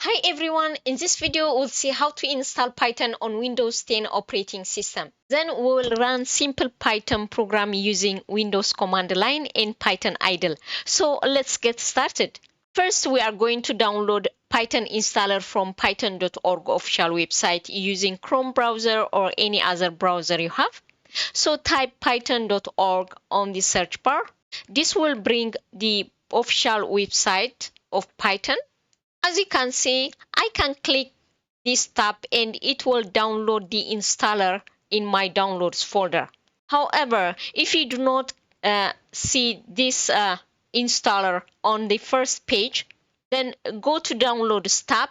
Hi everyone, in this video we'll see how to install Python on Windows 10 operating system. Then we will run simple Python program using Windows command line and Python idle. So let's get started. First we are going to download Python installer from python.org official website using Chrome browser or any other browser you have. So type python.org on the search bar. This will bring the official website of Python. As you can see, I can click this tab and it will download the installer in my downloads folder. However, if you do not see this installer on the first page, then go to Downloads tab,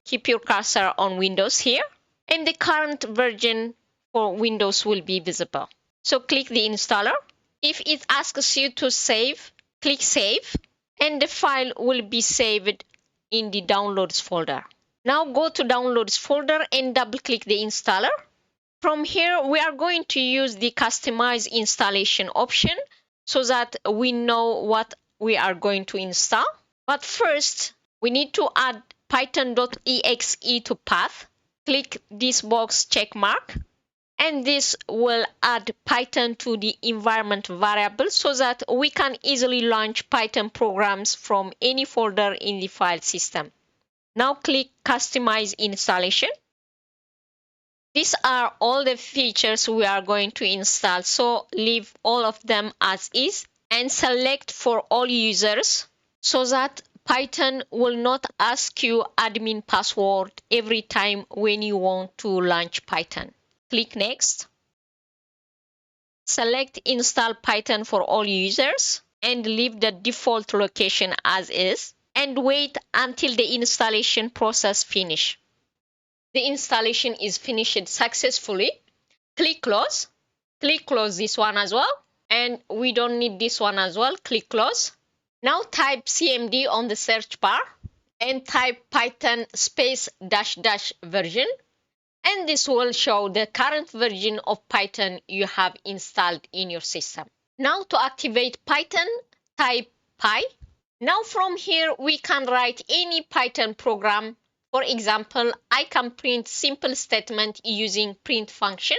keep your cursor on Windows here, and the current version for Windows will be visible. So click the installer. If it asks you to save, click Save, and the file will be saved in the Downloads folder. Now go to Downloads folder and double click the installer. From here we are going to use the Customize installation option so that we know what we are going to install. But first we need to add python.exe to path. Click this box check mark, and this will add Python to the environment variable so that we can easily launch Python programs from any folder in the file system. Now click Customize installation. These are all the features we are going to install, so leave all of them as is and select for all users so that Python will not ask you admin password every time when you want to launch Python. Click Next. Select Install Python for all users and leave the default location as is and wait until the installation process finish. The installation is finished successfully. Click Close. Click Close this one as well, and we don't need this one as well. Click Close. Now type cmd on the search bar and type python space -- version, and this will show the current version of Python you have installed in your system. Now to activate Python, type py. Now from here we can write any Python program. For example, I can print simple statement using print function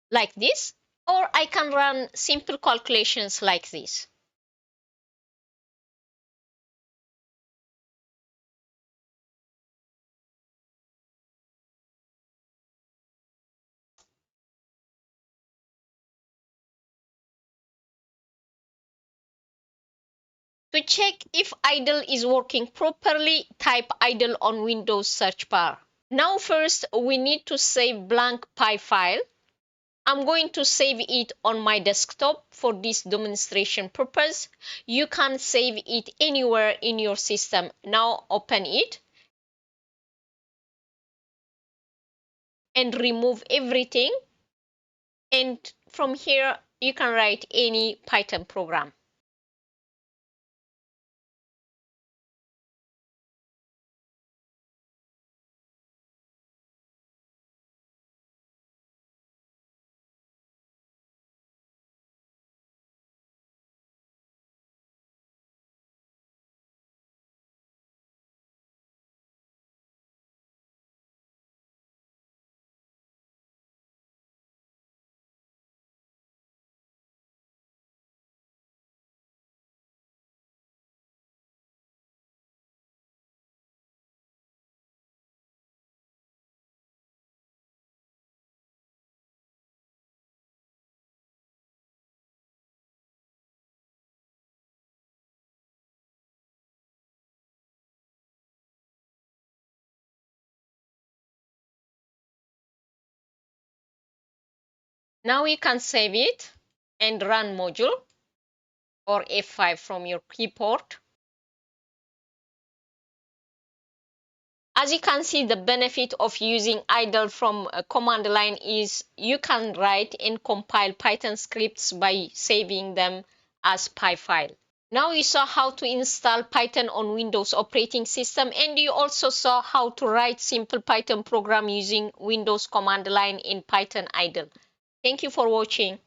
like this, or I can run simple calculations like this. To check if idle is working properly, type idle on Windows search bar. Now first we need to save blank py file. I'm going to save it on my desktop for this demonstration purpose. You can save it anywhere in your system. Now open it and remove everything. And from here you can write any Python program. Now you can save it and run module or F5 from your keyboard. As you can see, the benefit of using idle from a command line is you can write and compile Python scripts by saving them as py file. Now you saw how to install Python on Windows operating system, and you also saw how to write simple Python program using Windows command line in Python idle. Thank you for watching.